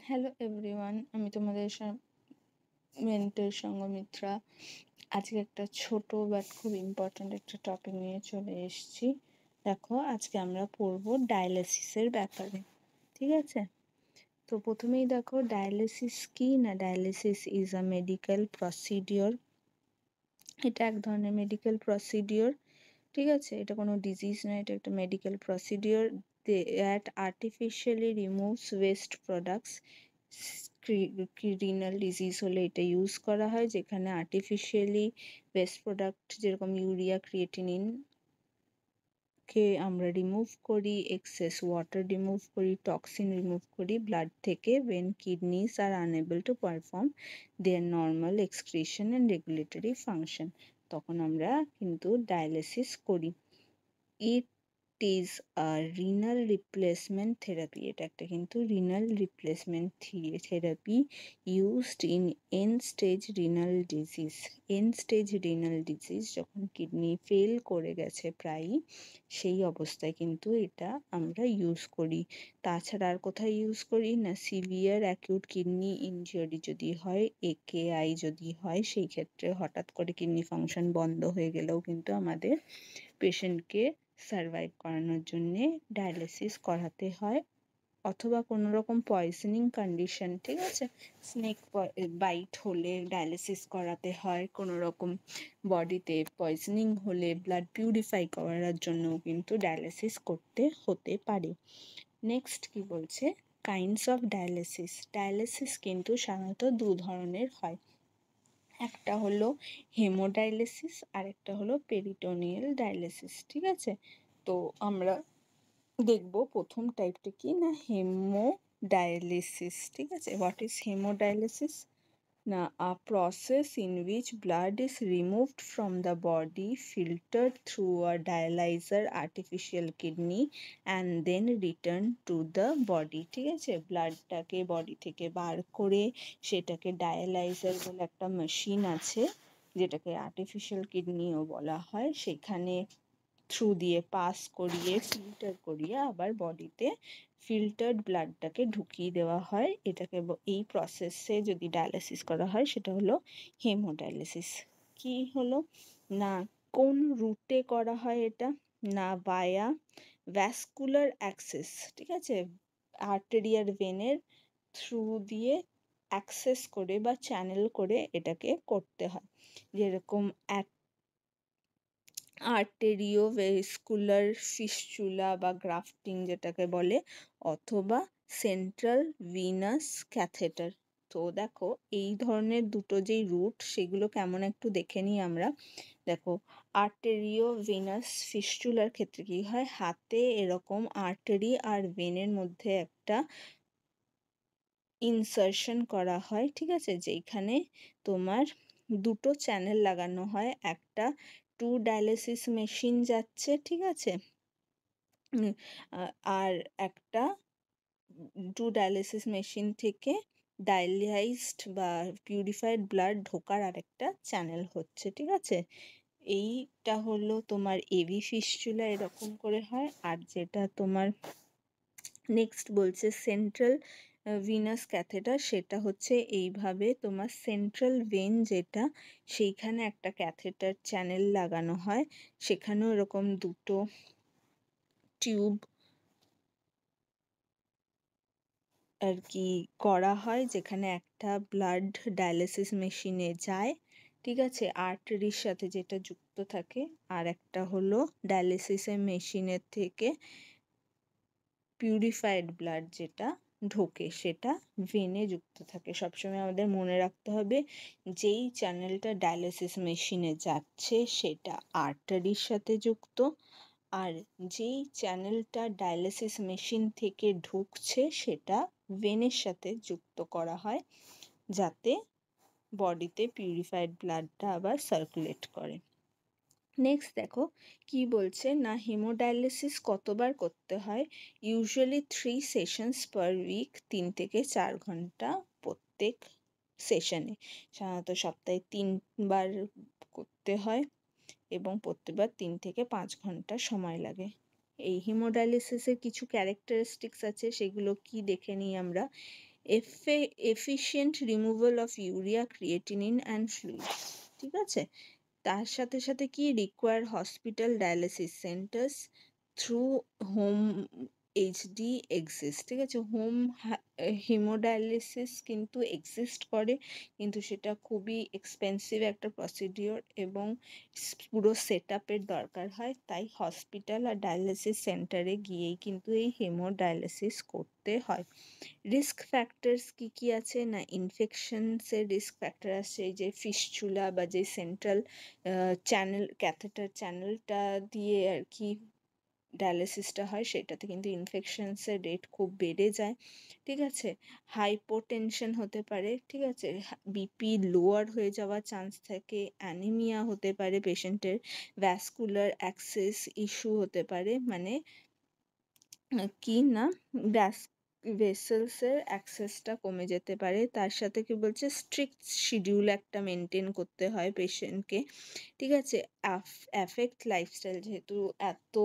Hello everyone, আমি তোমাদের mentor Sanghamitra. আজকে একটা ছোট বাট খুব ইম্পর্ট্যান্ট একটা টপিক নিয়ে চলে এসেছি। দেখো, আজকে আমরা পড়বো ডায়ালিসিসের ব্যাপারে। ঠিক আছে, তো প্রথমেই দেখো ডায়ালিসিস কি না। Dialysis is a medical procedure. এটা এক ধরনের মেডিকেল প্রসিডিওর। ঠিক আছে, এটা কোনো ডিজিজ নয়, এটা একটা medical procedure that artificially removes West products. Renal disease হলে এটা ইউজ করা হয়, যেখানে আর্টিফিশিয়ালি ওয়েস্ট প্রোডাক্ট যেরকম ইউরিয়া, ক্রিয়েটিনিন কে আমরা রিমুভ করি, এক্সেস ওয়াটার রিমুভ করি, টক্সিন রিমুভ করি ব্লাড থেকে when kidneys are unable to perform their normal excretion and regulatory function, তখন আমরা কিন্তু ডায়ালিসিস করি। It is a renal replacement therapy. এটা একটা কিন্তু renal replacement therapy used in end stage renal disease. End stage renal disease যখন kidney fail করে গেছে প্রায়ই, সেই অবস্থায় কিন্তু এটা আমরা ইউজ করি। তাছাড়া আর কোথায় ইউজ করি না, সিভিয়ার অ্যাকিউট কিডনি ইনজুরি যদি হয়, একেআই যদি হয়, সেই ক্ষেত্রে হঠাৎ করে কিডনি ফাংশন বন্ধ হয়ে গেলেও কিন্তু আমাদের পেশেন্টকে সারভাইভ করানোর জন্যে ডায়ালিসিস করাতে হয়। অথবা কোনো রকম পয়জনিং কন্ডিশন, ঠিক আছে, স্নেক বাইট হলে ডায়ালিসিস করাতে হয়। কোনো রকম বডিতে পয়জনিং হলে ব্লাড পিউরিফাই করার জন্যও কিন্তু ডায়ালিসিস করতে হতে পারে। নেক্সট কি বলছে, কাইন্ডস অফ ডায়ালিসিস। ডায়ালিসিস কিন্তু সাধারণত দু ধরনের হয়। একটা হলো হেমোডায়ালিসিস আর একটা হলো পেরিটোনিয়াল ডায়ালিসিস। ঠিক আছে, তো আমরা দেখব প্রথম টাইপটা কি না, হেমোডায়ালিসিস। ঠিক আছে, হোয়াট ইজ হেমোডায়ালিসিস না, a process in which blood is removed from the body, filtered through a dialyzer artificial kidney and then returned to the body। ঠিক আছে, ব্লাডটাকে বডি থেকে বার করে সেটাকে ডায়ালাইজার বলে একটা মেশিন আছে, যেটাকে আর্টিফিশিয়াল কিডনিও বলা হয়, সেখানে থ্রু দিয়ে পাস করিয়ে ফিল্টার করিয়ে আবার বডিতে ফিল্টার্ড ব্লাডটাকে ঢুকিয়ে দেওয়া হয়। এটাকে এই প্রসেসে যদি ডায়ালিসিস করা হয় সেটা হলো হেমোডায়ালিসিস। কি হলো না, কোন রুটে করা হয় এটা না, ভায়া ভ্যাসকুলার অ্যাক্সেস। ঠিক আছে, আর্টেরিয়ার ভেনের থ্রু দিয়ে অ্যাক্সেস করে বা চ্যানেল করে এটাকে করতে হয়। যেরকম আর্টেরিওভেস্কুলার ফিস্চুলা বা গ্রাফটিং যেটাকে বলে, অথবা সেন্ট্রাল ভিনাস ক্যাথেটার। তো দেখো, এই ধরনের দুটো যেই রুট সেগুলো কেমন একটু দেখে নিই আমরা। দেখো, আর্টেরিওভেনাস ফিস্চুলার ক্ষেত্রে কি হয়, হাতে এরকম আর্টারি আর ভেনের মধ্যে একটা ইনসারশন করা হয়। ঠিক আছে, যেখানে তোমার দুটো চ্যানেল লাগানো হয়, একটা টু ডায়ালিসিস মেশিন যাচ্ছে, ঠিক আছে, আর একটা টু ডায়ালিসিস মেশিন থেকে ডায়ালাইজড বা পিউরিফাইড ব্লাড ঢোকার আরেকটা চ্যানেল হচ্ছে। ঠিক আছে, এইটা হলো তোমার এভি ফিস্চুলা, এরকম করে হয়। আর যেটা তোমার নেক্সট বলছে সেন্ট্রাল ভিনাস ক্যাথেটার, সেটা হচ্ছে এইভাবে তোমার সেন্ট্রাল ভেন যেটা, সেইখানে একটা ক্যাথেটার চ্যানেল লাগানো হয়, সেখানেও এরকম দুটো টিউব আর কি করা হয়, যেখানে একটা ব্লাড ডায়ালিসিস মেশিনে যায়। ঠিক আছে, আর্টারির সাথে যেটা যুক্ত থাকে, আর একটা হলো ডায়ালিসিসের মেশিনের থেকে পিউরিফাইড ব্লাড যেটা ঢোকে, সেটা ভেনে যুক্ত থাকে। সবসময় আমাদের মনে রাখতে হবে, যেই চ্যানেলটা ডায়ালিসিস মেশিনে যাচ্ছে সেটা আর্টারির সাথে যুক্ত, আর যেই চ্যানেলটা ডায়ালিসিস মেশিন থেকে ঢুকছে সেটা ভেনের সাথে যুক্ত করা হয়, যাতে বডিতে পিউরিফাইড ব্লাডটা আবার সার্কুলেট করে। নেক্সট দেখো কি বলছে না, হেমোডায়ালিসিস কতবার করতে হয়, ইউজুয়ালি 3 সেশনস পার উইক, 3 থেকে 4 ঘন্টা প্রত্যেক সেশনে। সাধারণত সপ্তাহে 3বার করতে হয় এবং প্রত্যেকবার 3 থেকে 5 ঘন্টা সময় লাগে। এই হিমোডায়ালিসিসের কিছু ক্যারেক্টারিস্টিক্স আছে, সেগুলো কি দেখে নিই আমরা। Efficient removal of urea, creatinine and fluid. ঠিক আছে, তার সাথে সাথে কি require hospital dialysis centers through home HD exist. ঠিক আছে, হোম হিমোডায়ালিসিস কিন্তু এক্সিস্ট করে, কিন্তু সেটা খুবই এক্সপেন্সিভ একটা প্রসিডিওর এবং পুরো সেট আপের দরকার হয়। তাই হসপিটাল আর ডায়ালিসিস সেন্টারে গিয়েই কিন্তু এই হিমোডায়ালিসিস করতে হয়। রিস্ক ফ্যাক্টরস কি কি আছে না, ইনফেকশনসের রিস্ক ফ্যাক্টর আছে, এই যে ফিস্চুলা বা যে সেন্ট্রাল চ্যানেল ক্যাথেটার চ্যানেলটা দিয়ে আর কি ডায়ালিসিসটা হয়, সেটাতে কিন্তু ইনফেকশনসের রেট খুব বেড়ে যায়। ঠিক আছে, হাইপোটেনশন হতে পারে, ঠিক আছে, বিপি লোয়ার হয়ে যাওয়ার চান্স থাকে, অ্যানিমিয়া হতে পারে পেশেন্টের, ভ্যাসকুলার অ্যাক্সেস ইস্যু হতে পারে, মানে কি না ভেসেলসের অ্যাক্সেসটা কমে যেতে পারে। তার সাথে কি বলছে, স্ট্রিক্ট শিডিউল একটা মেনটেন করতে হয় পেশেন্টকে। ঠিক আছে, অ্যাফেক্ট লাইফস্টাইল, যেহেতু এত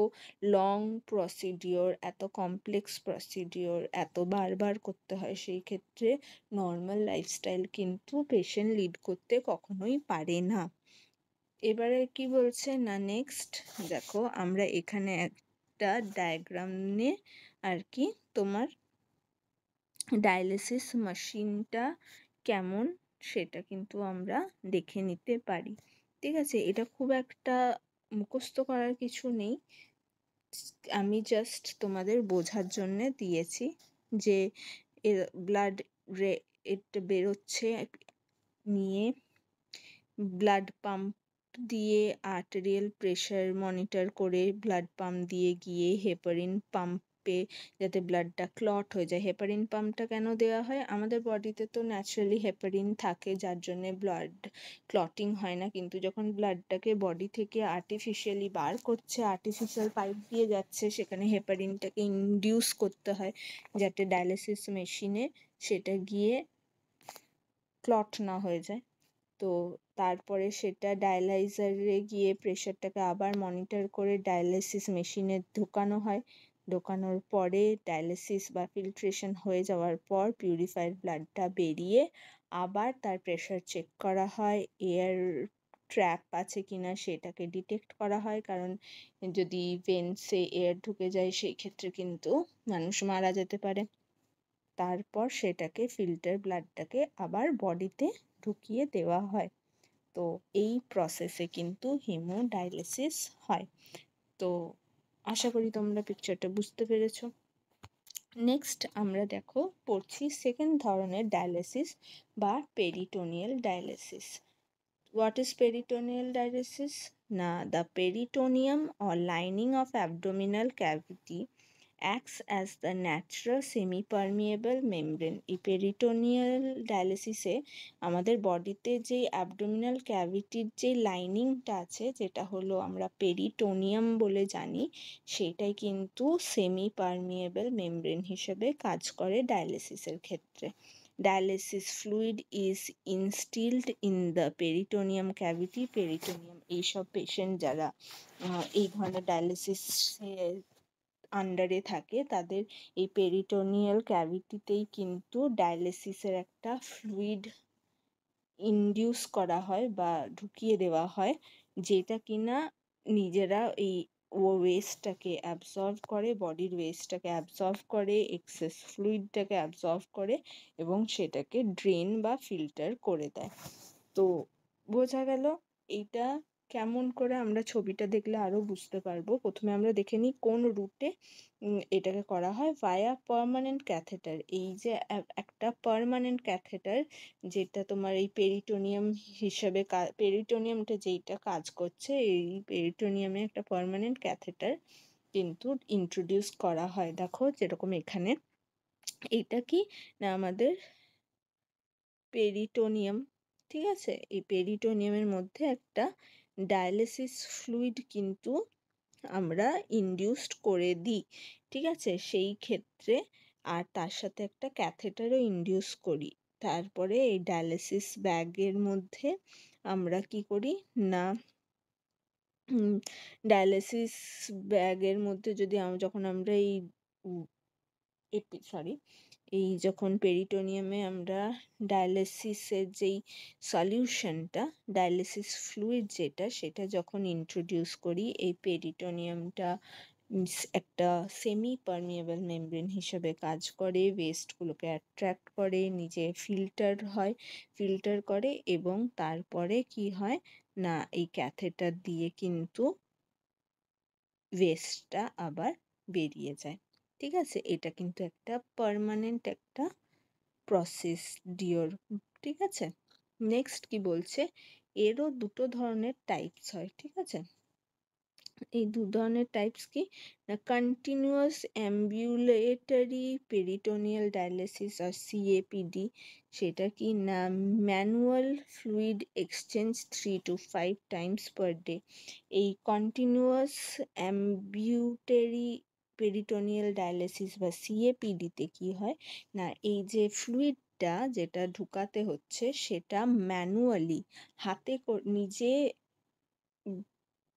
লং প্রসিডিওর, এত কমপ্লেক্স প্রসিডিওর, এত বারবার করতে হয়, সেই ক্ষেত্রে নর্মাল লাইফস্টাইল কিন্তু পেশেন্ট লিড করতে কখনোই পারে না। এবারে কি বলছে না, নেক্সট দেখো আমরা এখানে একটা ডায়াগ্রাম নিয়ে আর কি তোমার ডায়ালিসিস মেশিনটা কেমন সেটা কিন্তু আমরা দেখে নিতে পারি। ঠিক আছে, এটা খুব একটা মুখস্থ করার কিছু নেই, আমি জাস্ট তোমাদের বোঝার জন্য দিয়েছি যে ব্লাড এটা বেরোচ্ছে, নিয়ে ব্লাড পাম্প দিয়ে আর্টেরিয়াল প্রেশার মনিটর করে ব্লাড পাম্প দিয়ে গিয়ে হেপারিন পাম্পে যাতে ব্লাডটা ক্লট হয়ে যায়। হেপারিন পাম্পটা কেন দেওয়া হয়, আমাদের বডিতে তো ন্যাচারালি হেপারিন থাকে, যার জন্যে ব্লাড ক্লটিং হয় না, কিন্তু যখন ব্লাডটাকে বডি থেকে আর্টিফিশিয়ালি বার করছে, আর্টিফিশিয়াল পাইপ দিয়ে যাচ্ছে, সেখানে হেপারিনটাকে ইনডিউস করতে হয় যাতে ডায়ালিসিস মেশিনে সেটা গিয়ে ক্লট না হয়ে যায়। তো তারপরে সেটা ডায়ালাইজারে গিয়ে প্রেশারটাকে আবার মনিটর করে ডায়ালিসিস মেশিনে ঢোকানো হয়। ঢোকানোর পরে ডায়ালিসিস বা ফিল্ট্রেশন হয়ে যাওয়ার পর পিউরিফাইড ব্লাডটা বেরিয়ে আবার তার প্রেশার চেক করা হয়, এয়ার ট্র্যাপ আছে কিনা সেটাকে ডিটেক্ট করা হয়, কারণ যদি ভেন্সে এয়ার ঢুকে যায় সেই ক্ষেত্রে কিন্তু মানুষ মারা যেতে পারে। তারপর সেটাকে ফিল্টার ব্লাডটাকে আবার বডিতে ঢুকিয়ে দেওয়া হয়। তো এই প্রসেসে কিন্তু হিমোডায়ালিসিস হয়। তো আশা করি তোমরা পিকচারটা বুঝতে পেরেছো। নেক্সট আমরা দেখো পড়ছি সেকেন্ড ধরনের ডায়ালিসিস বা peritoneal dialysis. What is peritoneal dialysis? Na, the peritoneum or lining of abdominal cavity acts as the natural semi-permeable membrane. এই পেরিটোনিয়াল ডায়ালিসিসে আমাদের বডিতে যে অ্যাবডোমিনাল ক্যাভিটির যে লাইনিংটা আছে, যেটা হলো আমরা পেরিটোনিয়াম বলে জানি, সেটাই কিন্তু সেমি পারমিয়েবল মেমব্রেন হিসেবে কাজ করে ডায়ালিসিসের ক্ষেত্রে। Dialysis fluid is instilled in the peritoneum cavity. Peritoneum এইসব পেশেন্ট যারা এই ধরনের ডায়ালিসিস আন্ডারে থাকে, তাদের এই পেরিটোনিয়াল ক্যাভিটিতেই কিন্তু ডায়ালিসিসের একটা ফ্লুইড ইনডিউস করা হয় বা ঢুকিয়ে দেওয়া হয়, যেটা কিনা নিজেরা এই ওয়েস্টটাকে অ্যাবজর্ব করে, বডির ওয়েস্টটাকে অ্যাবজর্ব করে, এক্সেস ফ্লুইডটাকে অ্যাবজর্ব করে এবং সেটাকে ড্রেন বা ফিল্টার করে দেয়। তো বোঝা গেল এইটা কেমন করে, আমরা ছবিটা দেখলে আরো বুঝতে পারবো। প্রথমে আমরা দেখে নিই কোন রুটে এটাকে করা হয়, ভায়া পার্মানেন্ট ক্যাথেটার। এই যে একটা পার্মানেন্ট ক্যাথেটার, যেটা তোমার এই পেরিটোনিয়াম হিসাবে পেরিটোনিয়ামটা যেইটা কাজ করছে, এই পেরিটোনিয়ামে একটা পার্মানেন্ট ক্যাথেটার কিন্তু ইন্ট্রোডিউস করা হয়। দেখো যেরকম এখানে, এইটা কি না আমাদের পেরিটোনিয়াম। ঠিক আছে, এই পেরিটোনিয়ামের মধ্যে একটা ডায়ালিসিস ফ্লুইড কিন্তু আমরা ইনডিউসড করে দিই। ঠিক আছে, সেই ক্ষেত্রে আর তার সাথে একটা ক্যাথেটারও ইনডিউস করি। তারপরে এই ডায়ালিসিস ব্যাগের মধ্যে আমরা কি করি না, ডায়ালিসিস ব্যাগের মধ্যে যদি যখন আমরা এই এই যখন পেরিটোনিয়ামে আমরা ডায়ালিসিসের যেই সলিউশনটা, ডায়ালিসিস ফ্লুইড যেটা, সেটা যখন ইন্ট্রোডিউস করি, এই পেরিটোনিয়ামটা একটা সেমি পারমিয়েবল মেমব্রেন হিসেবে কাজ করে, ওয়েস্টগুলোকে অ্যাট্রাক্ট করে, নিজে ফিল্টার করে, এবং তারপরে কি হয় না, এই ক্যাথেটার দিয়ে কিন্তু ওয়েস্টটা আবার বেরিয়ে যায়। ঠিক আছে, এটা কিন্তু একটা পার্মানেন্ট একটা প্রসেস ডিওর। ঠিক আছে, নেক্সট কি বলছে, এরও দুটো ধরনের টাইপস হয়। ঠিক আছে, এই দু ধরনের টাইপস কি না, কন্টিনিউয়াস অ্যাম্বুলেটরি পেরিটোনিয়াল ডায়ালিসিস আর সিএপিডি, সেটা কি না manual fluid exchange 3 to 5 times per day। এই কন্টিনিউয়াস অ্যাম্বিউটারি পেরিটোনিয়াল ডায়ালিসিস বা সিএপিডিতে কি হয় না, এই যে ফ্লুইডটা যেটা ঢুকাতে হচ্ছে সেটা ম্যানুয়ালি হাতে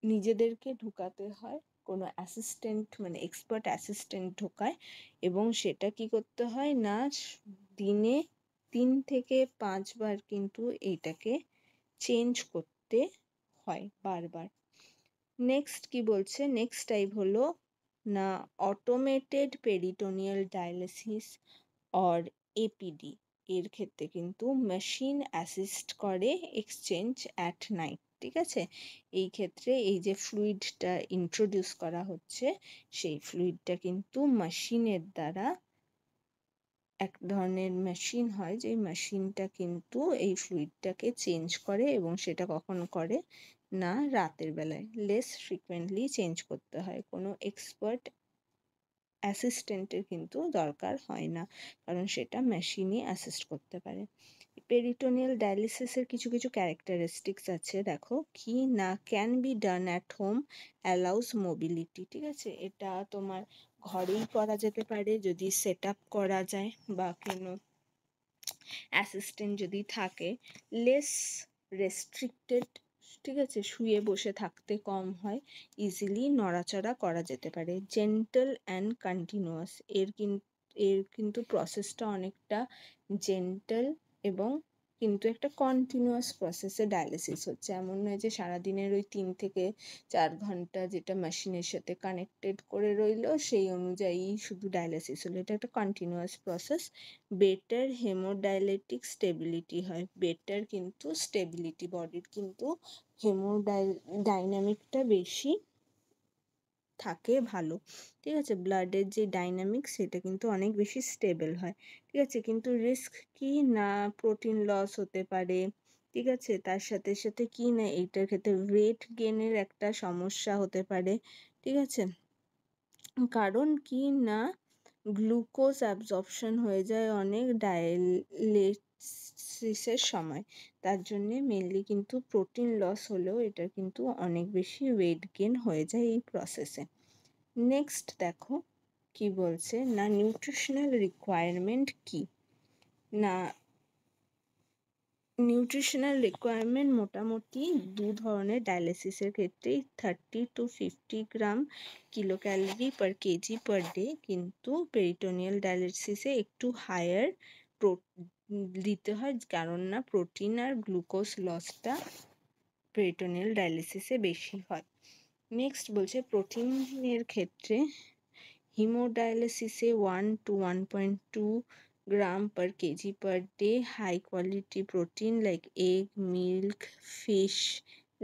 নিজেদেরকে ঢুকাতে হয়, কোনো অ্যাসিস্ট্যান্ট মানে এক্সপার্ট অ্যাসিস্ট্যান্ট ঢোকায়, এবং সেটা কি করতে হয় না, দিনে 3 থেকে 5 বার কিন্তু এইটাকে চেঞ্জ করতে হয় বারবার। নেক্সট কি বলছে, নেক্সট টাইপ হলো না automated peritoneal dialysis or APD. এর ক্ষেত্রে কিন্তু মেশিন অ্যাসিস্ট করে এক্সচেঞ্জ অ্যাট নাইট। ঠিক আছে, এই ক্ষেত্রে এই যে ফ্লুইডটা ইন্ট্রোডিউস করা হচ্ছে, সেই ফ্লুইডটা কিন্তু মেশিনের দ্বারা, এক ধরনের মেশিন হয় যে মেশিনটা কিন্তু এই ফ্লুইডটাকে চেঞ্জ করে, এবং সেটা কখন করে না রাতের বেলায়, লেস ফ্রিকুয়েন্টলি চেঞ্জ করতে হয়, কোনো এক্সপার্ট অ্যাসিস্ট্যান্টের কিন্তু দরকার হয় না, কারণ সেটা মেশিনই অ্যাসিস্ট করতে পারে। পেরিটোনিয়াল ডায়ালিসিসের কিছু কিছু ক্যারেক্টারিস্টিক্স আছে, দেখো কি না, can be done at home, allows mobility. ঠিক আছে, এটা তোমার ঘরেই করা যেতে পারে যদি সেট আপ করা যায়, বা কোনো অ্যাসিস্ট্যান্ট যদি থাকে, লেস রেস্ট্রিক্টেড। ঠিক আছে, শুয়ে বসে থাকতে কম হয়, ইজিলি নড়াচড়া করা যেতে পারে, জেন্টল অ্যান্ড কন্টিনিউয়াস। এর কিন্তু প্রসেসটা অনেকটা জেন্টল, এবং কিন্তু একটা কন্টিনিউয়াস প্রসেসে ডায়ালিসিস হচ্ছে, এমন নয় যে সারাদিনের ওই 3 থেকে 4 ঘন্টা যেটা মেশিনের সাথে কানেক্টেড করে রইলো সেই অনুযায়ী শুধু ডায়ালিসিস হলো, এটা একটা কন্টিনিউয়াস প্রসেস। বেটার হেমোডায়ালিটিক স্টেবিলিটি হয়, বেটার কিন্তু স্টেবিলিটি, বডির কিন্তু হেমোডাইনামিকটা বেশি থাকে ভালো। ঠিক আছে, ব্লাডের যে ডাইনামিক সেটা কিন্তু অনেক বেশি স্টেবল হয়। ঠিক আছে, কিন্তু রিস্ক কি না, প্রোটিন লস হতে পারে। ঠিক আছে, তার সাথে সাথে কি না, এইটার ক্ষেত্রে ওয়েট গেনের একটা সমস্যা হতে পারে। ঠিক আছে, কারণ কি না, গ্লুকোজ অ্যাবজর্পশন হয়ে যায় অনেক ডায়ালিসিসের সময়, তার জন্যে মেনলি কিন্তু প্রোটিন লস হলেও এটা কিন্তু অনেক বেশি ওয়েট গেন হয়ে যায় এই প্রসেসে। নেক্সট দেখো কি বলছে না, নিউট্রিশনাল রিকোয়ারমেন্ট কি না, নিউট্রিশনাল রিকোয়ারমেন্ট মোটামুটি দু ধরনের ডায়ালিসিসের ক্ষেত্রেই, 30 to 50 gram kilo calorie per KG per day, কিন্তু পেরিটোনিয়াল ডায়ালিসিসে একটু হায়ার দিতে হয়, কারণ না প্রোটিন আর গ্লুকোজ লসটা পেরিটোনিয়াল ডায়ালিসিসে বেশি হয়। নেক্সট বলছে প্রোটিনের ক্ষেত্রে হিমোডায়ালিসিসে 1 to 1.2 gram per kg per day, high quality protein like egg, milk, fish,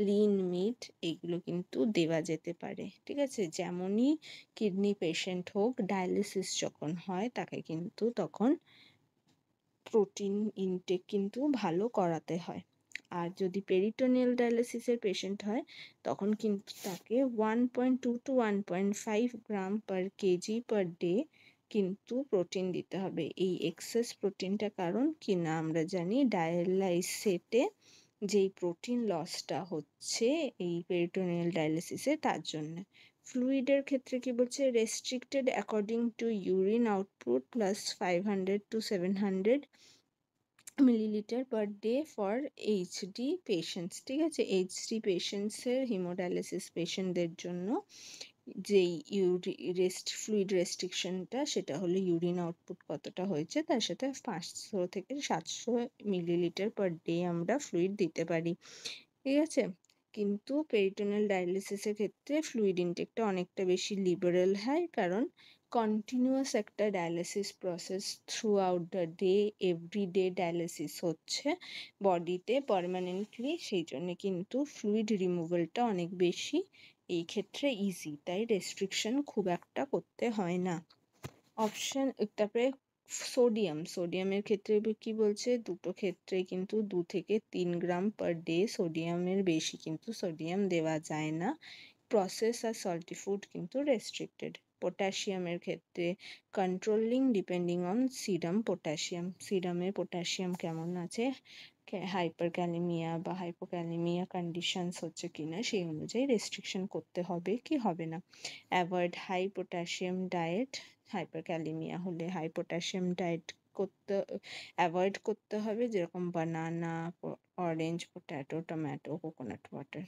lean meat এগুলো কিন্তু দেওয়া যেতে পারে। ঠিক আছে, যেমনই কিডনি পেশেন্ট হোক, ডায়ালিসিস যখন হয় তাকে কিন্তু তখন প্রোটিন ইনটেক কিন্তু ভালো করাতে হয়। আর যদি পেরিটোনিয়াল ডায়ালিসিসের পেশেন্ট হয় তখন কিন্তু তাকে 1.2 to 1.5 gram per KG per day কিন্তু প্রোটিন দিতে হবে। এই এক্সেস প্রোটিনটা কারণ কি না, আমরা জানি ডায়ালাইসেটে যেই প্রোটিন লসটা হচ্ছে এই পেরিটোনিয়াল ডায়ালিসিসে, তার জন্য। ফ্লুইডের ক্ষেত্রে কি বলছে, restricted according to urine output plus 500 to 700 milliliter per day for HD patients. ঠিক আছে, এইচডি পেশেন্টসের হিমোডায়ালিসিস পেশেন্টদের জন্য যেই ফ্লুইড রেস্ট্রিকশনটা সেটা হলো ইউরিন আউটপুট কতটা হয়েছে তার সাথে 500 থেকে 700 মিলিলিটার পার ডে আমরা ফ্লুইড দিতে পারি, ঠিক আছে। কিন্তু পেরিটোনাল ডায়ালিসিসের ক্ষেত্রে ফ্লুইড ইনটেকটা অনেকটা বেশি লিবারেল হয়, কারণ কন্টিনিউয়াস একটা dialysis process throughout the day, everyday dialysis হচ্ছে বডিতে পার্মানেন্টলি, সেই জন্য কিন্তু ফ্লুইড রিমুভালটা অনেক বেশি এই ক্ষেত্রে ইজি, তাই রেস্ট্রিকশন খুব একটা করতে হয় না। অপশন তারপরে সোডিয়ামের ক্ষেত্রে কি বলছে, দুটো ক্ষেত্রে কিন্তু 2 থেকে 3 গ্রাম পার ডে, সোডিয়ামের বেশি কিন্তু সোডিয়াম দেওয়া যায় না। প্রসেস আর সল্টি ফুড কিন্তু রেস্ট্রিক্টেড। পটাশিয়ামের ক্ষেত্রে কন্ট্রোলিং ডিপেন্ডিং অন সিরামের পটাশিয়াম কেমন আছে, হাইপারক্যালেমিয়া বা হাইপোক্যালেমিয়া কন্ডিশনস হচ্ছে কিনা সেই অনুযায়ী রেস্ট্রিকশন করতে হবে কি হবে না। Avoid high potassium diet, hyperkalemia হলে হাই পটাশিয়াম ডায়েট অ্যাভয়েড করতে হবে, যেরকম banana, orange, potato, tomato, coconut water.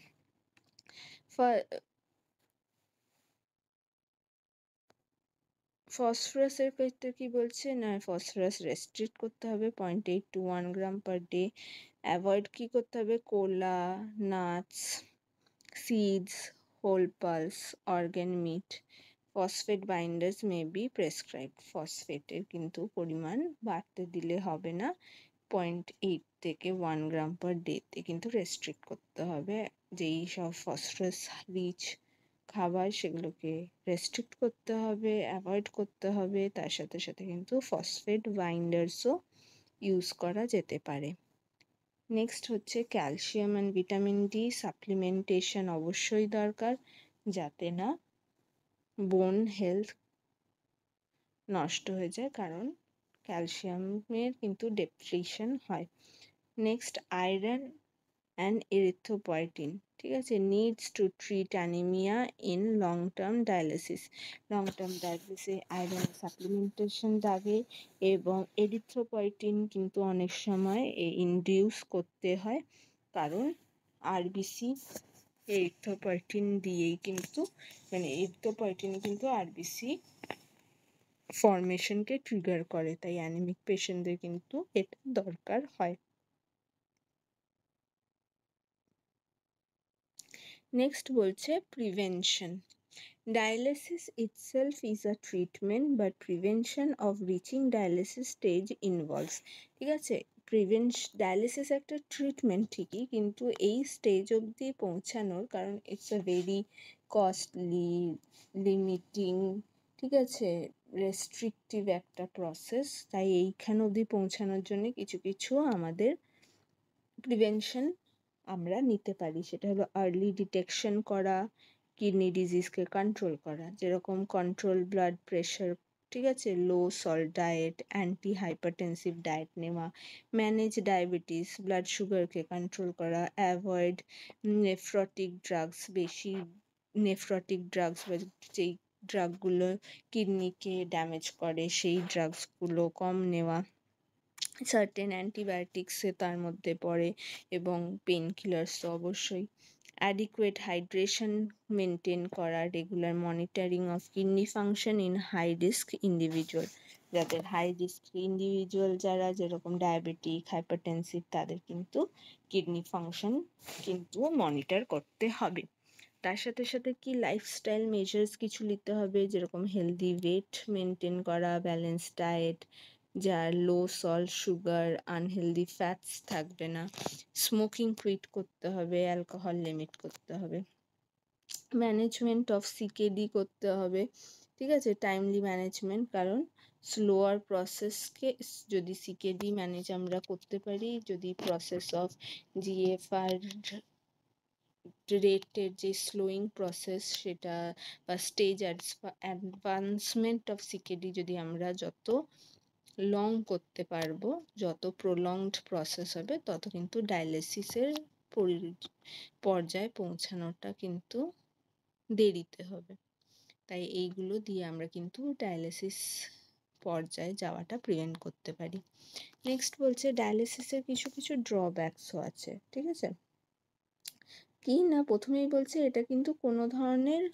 ফসফরাসের ক্ষেত্রে কি বলছে না, ফসফরাস রেস্ট্রিক্ট করতে হবে 0.8 to 1 gram per day. Avoid কি করতে হবে, cola, nuts, seeds, whole pulse, organ meat. Phosphate binders may be prescribe, ফসফেটের কিন্তু পরিমাণ বাড়তে দিলে হবে না, 0.8 থেকে 1 গ্রাম পার ডেতে কিন্তু রেস্ট্রিক্ট করতে হবে। যেই সব ফসফরাস রিচ খাবার সেগুলোকে রেস্ট্রিক্ট করতে হবে, অ্যাভয়েড করতে হবে, তার সাথে সাথে কিন্তু ফসফেট বাইন্ডার্সও ইউজ করা যেতে পারে। নেক্সট হচ্ছে calcium and vitamin D supplementation অবশ্যই দরকার, যাতে না বোন হেলথ নষ্ট হয়ে যায়, কারণ ক্যালসিয়ামের কিন্তু ডেপ্রিশন হয়। নেক্সট আয়রন অ্যান্ড এরিথ্রোপয়েটিন, ঠিক আছে, needs to treat anaemia in long term ডায়ালিসিসে আয়রন সাপ্লিমেন্টেশন লাগে, এবং এরিথ্রোপয়েটিন কিন্তু অনেক সময় ইনডিউস করতে হয়, কারণ আরবিসি এরিথ্রোপয়েটিন দিয়েই কিন্তু এরিথ্রোপয়েটিন কিন্তু আরবিসি ফর্মেশনকে ট্রিগার করে, তাই অ্যানিমিক পেশেন্টদের কিন্তু এটা দরকার হয়। নেক্সট বলছে prevention. Dialysis itself is a treatment, but prevention of reaching dialysis stage involves, ঠিক আছে, ডায়ালিসিস একটা ট্রিটমেন্ট ঠিকই, কিন্তু এই স্টেজ অবধি পৌঁছানোর, কারণ it's a very costly, limiting, ঠিক আছে, রেস্ট্রিকটিভ একটা প্রসেস, তাই এইখান অবধি পৌঁছানোর জন্য কিছু কিছু আমাদের প্রিভেনশন আমরা নিতে পারি। সেটা হলো আর্লি ডিটেকশন করা, কিডনি ডিজিজকে কন্ট্রোল করা, যেরকম কন্ট্রোল ব্লাড প্রেশার, ঠিক আছে, low salt diet, anti hypertensive diet নেওয়া, ম্যানেজ ডায়াবেটিস, ব্লাড সুগারকে কন্ট্রোল করা, অ্যাভয়েড নেফ্রটিক ড্রাগস বা যেই ড্রাগগুলো কিডনিকে ড্যামেজ করে সেই ড্রাগসগুলো কম নেওয়া, সার্টেন অ্যান্টিবায়োটিক্সে তার মধ্যে পড়ে, এবং পেন কিলার্স তো অবশ্যই। অ্যাডিকুয়েট হাইড্রেশন মেনটেন করা, regular monitoring of kidney function in high risk individual, যাদের হাই রিস্ক ইন্ডিভিজুয়াল যারা, যেরকম ডায়াবেটিক, হাইপারটেনসিভ, তাদের কিন্তু কিডনি ফাংশন কিন্তু মনিটর করতে হবে। তার সাথে সাথে কি লাইফস্টাইল মেজার্স কিছু নিতে হবে, যেরকম হেলদি ওয়েট মেনটেন করা, ব্যালেন্স ডায়েট, যার লো সল্ট, সুগার, আনহেলদি ফ্যাটস থাকবে না, স্মোকিং কুইট করতে হবে, অ্যালকোহল লিমিট করতে হবে, ম্যানেজমেন্ট অফ সিকেডি করতে হবে, ঠিক আছে, টাইমলি ম্যানেজমেন্ট, কারণ স্লোয়ার প্রসেসকে যদি সিকেডি ম্যানেজ আমরা করতে পারি, যদি প্রসেস অফ জিএফআর রেটের যে স্লোয়িং প্রসেস সেটা বা স্টেজ অ্যাডভান্সমেন্ট অফ সিকেডি যদি আমরা যত লং করতে পারবো, যত প্রলংড প্রসেস হবে, তত কিন্তু ডায়ালিসিসের পর্যায়ে পৌঁছানোটা কিন্তু দেরিতে হবে, তাই এইগুলো দিয়ে আমরা কিন্তু ডায়ালিসিস পর্যায়ে যাওয়াটা প্রিভেন্ট করতে পারি। নেক্সট বলছে ডায়ালিসিসের কিছু কিছু ড্রব্যাকসও আছে, ঠিক আছে, কি না, প্রথমেই বলছে এটা কিন্তু কোনো ধরনের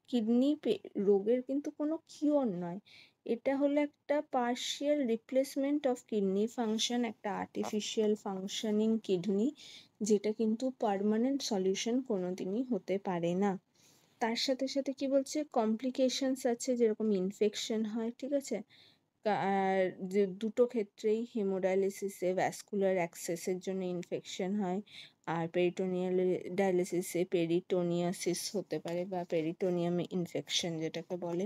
কিডনি রোগের কিন্তু কোনো কিওর নয়, এটা হলো একটা partial replacement of kidney function, একটা আর্টিফিশিয়াল ফাংশনিং কিডনি, যেটা কিন্তু পার্মানেন্ট সলিউশন কোনোদিনই হতে পারে না। তার সাথে সাথে কি বলছে, কমপ্লিকেশনস আছে, যেরকম ইনফেকশন হয়, ঠিক আছে, আর যে দুটো ক্ষেত্রেই হেমোডায়ালিসিসে ভ্যাসকুলার অ্যাক্সেসের জন্য ইনফেকশন হয়, আর পেরিটোনিয়াল ডায়ালিসিসে পেরিটোনিয়াসিস হতে পারে বা পেরিটোনিয়াম ইনফেকশন যেটাকে বলে,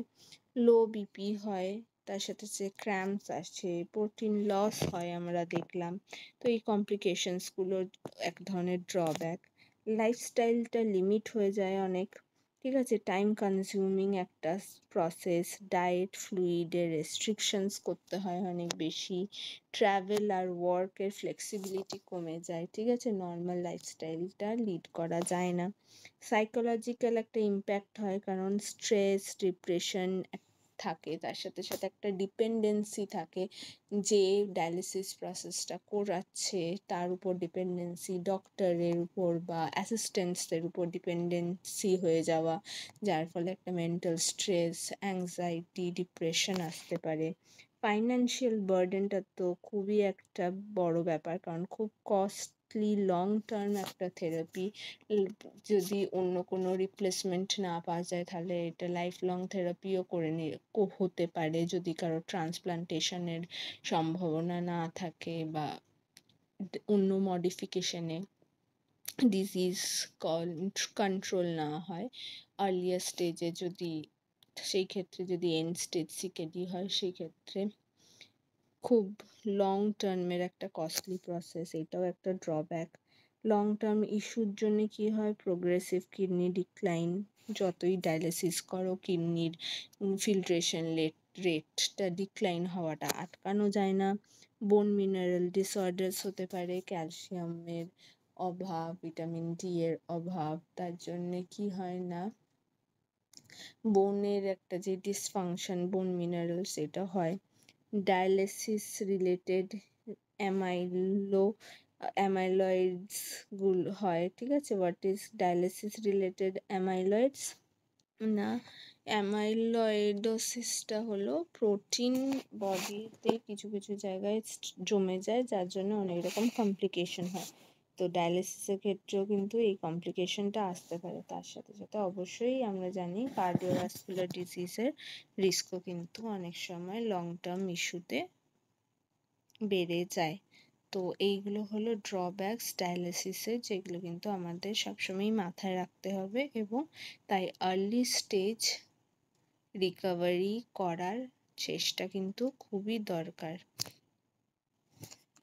লো বিপি হয়, তার সাথে যে ক্র্যাম্পস আসছে, প্রোটিন লস হয় আমরা দেখলাম। তো এই কমপ্লিকেশনসগুলো এক ধরনের ড্রব্যাক। লাইফস্টাইলটা লিমিট হয়ে যায় অনেক, ঠিক আছে, টাইম কনজিউমিং একটা প্রসেস, ডায়েট ফ্লুইডের রেস্ট্রিকশনস করতে হয় অনেক বেশি, ট্রাভেল আর ওয়ার্কের ফ্লেক্সিবিলিটি কমে যায়, ঠিক আছে, নর্মাল লাইফস্টাইলটা লিড করা যায় না। সাইকোলজিক্যাল একটা ইম্প্যাক্ট হয়, কারণ স্ট্রেস ডিপ্রেশন থাকে, তার সাথে সাথে একটা ডিপেন্ডেন্সি থাকে, যে ডায়ালিসিস প্রসেসটা করাচ্ছে তার উপর ডিপেন্ডেন্সি, ডক্টরের উপর বা অ্যাসিস্ট্যান্টসদের উপর ডিপেন্ডেন্সি হয়ে যাওয়া, যার ফলে একটা মেন্টাল স্ট্রেস, অ্যাংজাইটি, ডিপ্রেশন আসতে পারে। ফাইন্যান্সিয়াল বার্ডেনটা তো খুবই একটা বড় ব্যাপার, কারণ খুব কস্টলি লং টার্ম একটা থেরাপি, যদি অন্য কোনো রিপ্লেসমেন্ট না পাওয়া যায় তাহলে এটা লাইফ লং থেরাপিও হতে পারে, যদি কারো ট্রান্সপ্লান্টেশনের সম্ভাবনা না থাকে বা অন্য মডিফিকেশনে ডিজিজ কন্ট্রোল না হয় আর্লিয়ার স্টেজে, যদি সেই ক্ষেত্রে যদি এন্ড স্টেজ সিকেডি হয়, সেই ক্ষেত্রে খুব লং টার্মের একটা কস্টলি প্রসেস, এটাও একটা ড্রব্যাক। লং টার্ম ইস্যুর জন্য কি হয়, প্রোগ্রেসিভ কিডনি ডিক্লাইন, যতই ডায়ালিসিস করো কিডনির ফিল্ট্রেশন রেটটা ডিক্লাইন হওয়াটা আটকানো যায় না। বোন মিনারেল ডিসঅর্ডার্স হতে পারে, ক্যালসিয়ামের অভাব, ভিটামিন ডি এর অভাব, তার জন্যে কি হয় না, বোনের একটা যে ডিসফাংশন, বোন মিনারেল, সেটা হয়। ডায়ালিসিস রিলেটেড অ্যামাইলয়েডস গুলো হয়, ঠিক আছে। What is dialysis related amyloids? না, অ্যামাইলয়েডোসিসটা হলো প্রোটিন বডিতে কিছু কিছু জায়গায় জমে যায়, যার জন্য অনেক রকম কমপ্লিকেশন হয়। তো ডায়ালিসিসের ক্ষেত্রেও কিন্তু এই কমপ্লিকেশনটা আসতে পারে। তার সাথে সাথে অবশ্যই আমরা জানি কার্ডিওভাস্কুলার ডিজিজের রিস্কও কিন্তু অনেক সময় লং টার্ম ইস্যুতে বেড়ে যায়। তো এইগুলো হলো ড্রব্যাকস ডায়ালিসিসের, যেগুলো কিন্তু আমাদের সবসময় মাথায় রাখতে হবে, এবং তাই আর্লি স্টেজ রিকভারি করার চেষ্টা কিন্তু খুবই দরকার।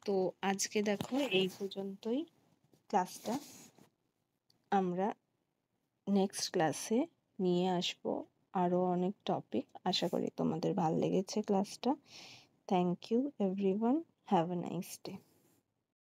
তো আজকে দেখো এই পর্যন্তই ক্লাসটা, আমরা নেক্সট ক্লাসে নিয়ে আসবো আরও অনেক টপিক। আশা করি তোমাদের ভালো লেগেছে ক্লাসটা। Thank you everyone, have a nice day.